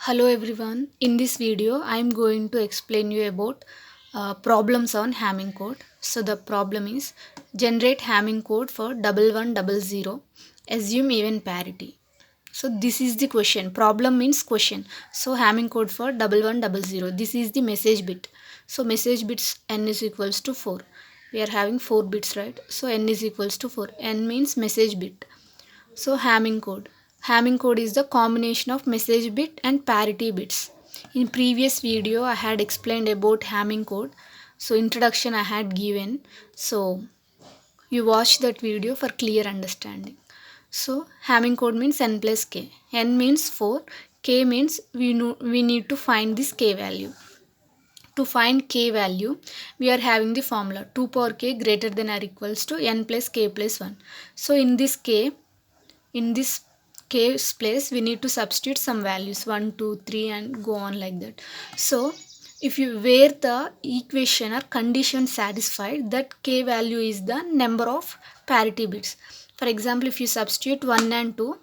Hello everyone. In this video, I am going to explain you about problems on Hamming code. So the problem is generate Hamming code for 1100. Assume even parity. So this is the question. Problem means question. So Hamming code for 1100. This is the message bit. So message bits n is equals to 4. We are having 4 bits, right? So n is equals to 4. N means message bit. So Hamming code. Hamming code is the combination of message bit and parity bits. In previous video I had explained about Hamming code. So introduction I had given. So you watch that video for clear understanding. So Hamming code means n plus k. N means 4. K means we need to find this k value. To find k value, we are having the formula 2 power k greater than or equals to n plus k plus 1. So in this case place we need to substitute some values 1 2 3 and go on like that. So if you where the equation or condition satisfied, that k value is the number of parity bits. For example, if you substitute 1 and 2,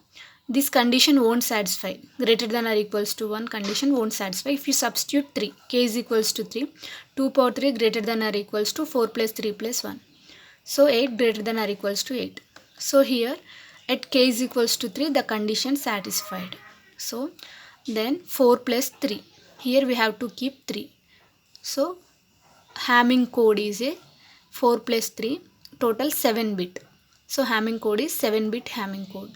this condition won't satisfy. Greater than or equals to 1 condition won't satisfy. If you substitute 3, k is equals to 3, 2 power 3 greater than or equals to 4 plus 3 plus 1. So 8 greater than or equals to 8. So here at k is equals to 3, the condition satisfied. So then 4 plus 3. Here we have to keep 3. So Hamming code is a 4 plus 3, total 7 bit. So Hamming code is 7 bit Hamming code.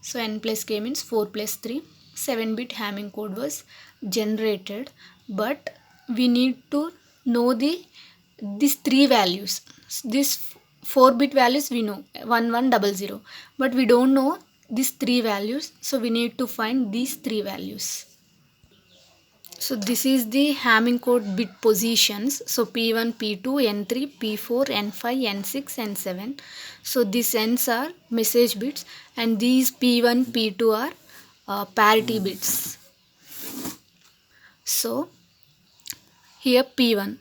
So n plus k means 4 plus 3. 7 bit Hamming code was generated, but we need to know these three values. This 4 bit values we know 1100, but we don't know these three values, so we need to find these three values. So this is the Hamming code bit positions. So P1, P2, N3, P4, N5, N6, N7. So these N's are message bits and these P1, P2 are parity bits. So here P1,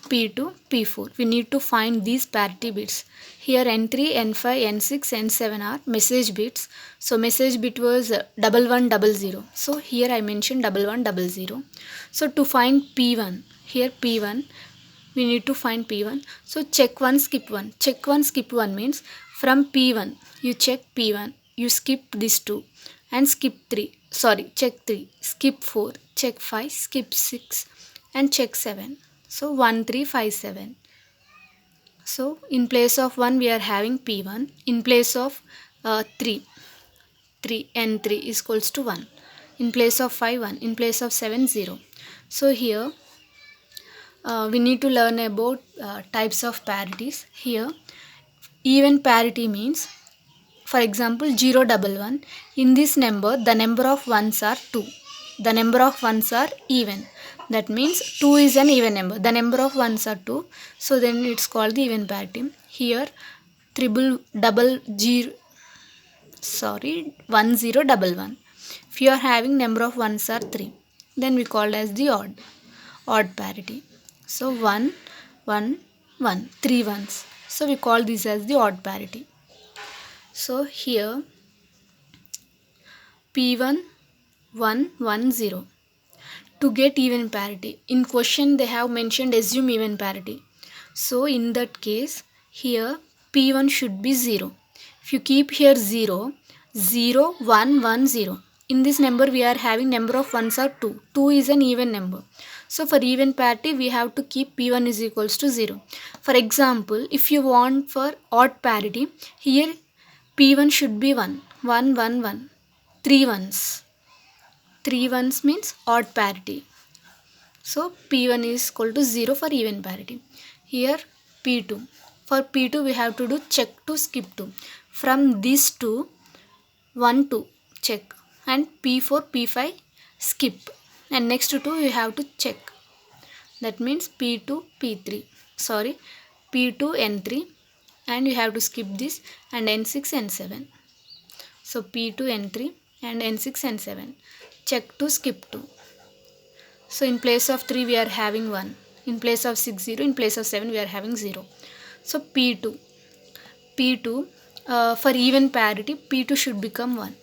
P2, P4. We need to find these parity bits. Here N3, N5, N6, N7 are message bits. So message bit was 1100. So here I mentioned 1100. So to find P1, here P1, we need to find P1. So check 1, skip 1. Check 1, skip 1 means from P1, you check P1, you skip this 2 and skip 3. Sorry, check 3, skip 4, check 5, skip 6 and check 7. So 1 3 5 7. So in place of 1 we are having P1. In place of 3 N3 is equals to 1. In place of 5 1. In place of 7 0. So here we need to learn about types of parities. Here even parity means, for example 0 1 1. In this number the number of ones are 2. The number of ones are even. That means 2 is an even number. The number of ones are 2. So then it's called the even parity. Here 1 0 1 1. If you are having number of ones are 3, then we call as the odd parity. So 1 1 1, 3 ones. So we call this as the odd parity. So here P1 1 1 0. To get even parity, in question they have mentioned assume even parity. So in that case here P1 should be 0. If you keep here 0 0 1 1 0, in this number we are having number of ones are 2. 2 is an even number. So for even parity we have to keep P1 is equals to 0. For example, if you want for odd parity, here P1 should be 1 1 1 1, 3 ones. 3 ones means odd parity. So P1 is equal to 0 for even parity. Here P2. For P2 we have to do check 2, skip 2. From these two 1 2 check and P4 P5 skip, and next to 2 you have to check. That means P2 P3. Sorry, P2 N3 and you have to skip this, and N6 N7. So P2 N3 and N6 N7. Check 2, skip 2. So in place of 3 we are having 1. In place of 6 0. In place of 7 we are having 0. So P2 for even parity P2 should become 1.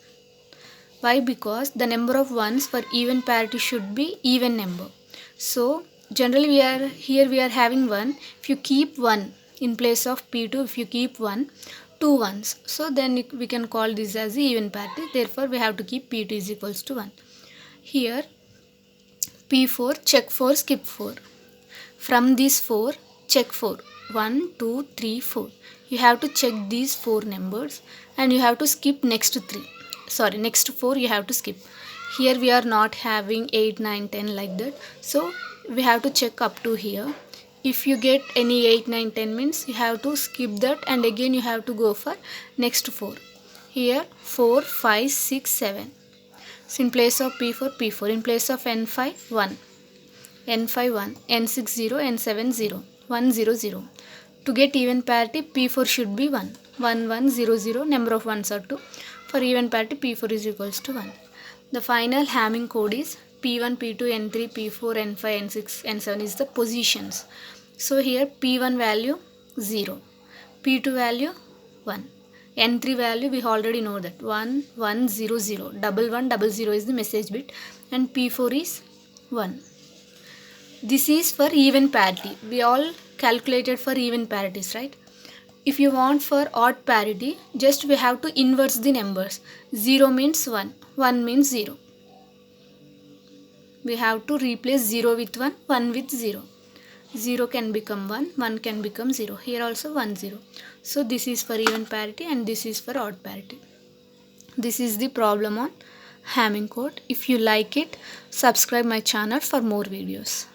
Why? Because the number of ones for even parity should be even number. So generally we are having 1. If you keep 1 in place of P2, if you keep 1, 2 ones, so then we can call this as the even parity. Therefore we have to keep P2 is equals to 1. Here P4, check 4, skip 4. From these 4, check 4. 1, 2, 3, 4. You have to check these 4 numbers and you have to skip next 3. Sorry, next 4 you have to skip. Here we are not having 8, 9, 10 like that. So we have to check up to here. If you get any 8, 9, 10 means you have to skip that and again you have to go for next 4. Here 4, 5, 6, 7. So in place of P4, P4. In place of N5, 1. N5 1, N6 0, N7 0, 1 0 0. To get even parity, P4 should be 1. 1 1 0 0, number of ones are 2. For even parity, P4 is equals to 1. The final Hamming code is P1, P2, N3, P4, N5, N6, N7 is the positions. So here P1 value 0, P2 value 1, N3 value we already know that 1 1 0 0, 1 1 0 0 is the message bit and P4 is 1. This is for even parity. We all calculated for even parities, right? If you want for odd parity, just we have to inverse the numbers. 0 means 1, 1 means 0. We have to replace 0 with 1, 1 with 0. 0 can become 1, 1 can become 0. Here also 1 0. So this is for even parity and this is for odd parity. This is the problem on Hamming code. If you like it, subscribe my channel for more videos.